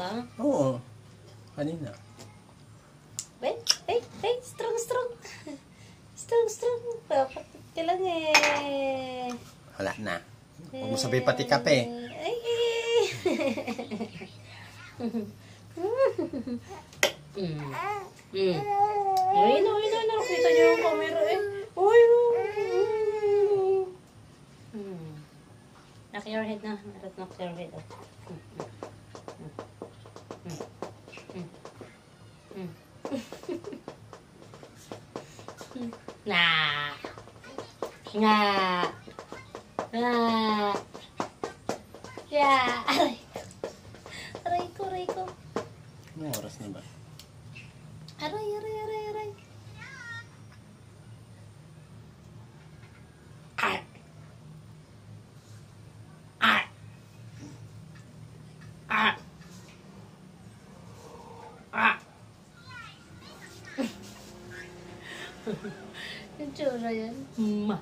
ba? Oo. Kanina. Wait, strong. Strong. Papatit ka lang eh. Wala na. Huwag mo sabihin pati kape. Ay. Ay, no. Nakita niyo yung camera eh. Ay, no. Knock your head na. Knock your head. Nga. Yeah. Aray ko. Anong oras na ba? Aray. Yung tsura yan. Mama.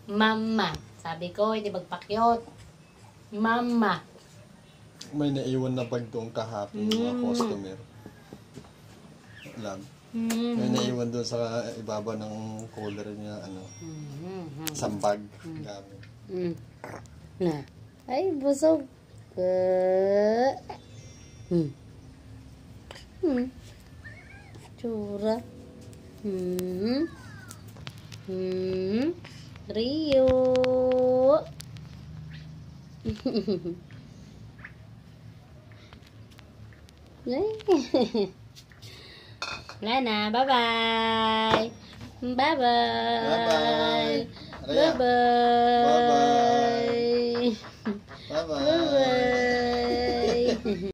Mama. Sabi ko, hindi magpakyot. Mama. May naiwan na bag doon kahapon mga customer. Alam. May naiwan doon sa ibaba ng cooler niya, sambag gamit. Na. Ay, busog. Tsura. Rio. Wala na. Bye-bye. Bye-bye. Bye-bye. Bye-bye.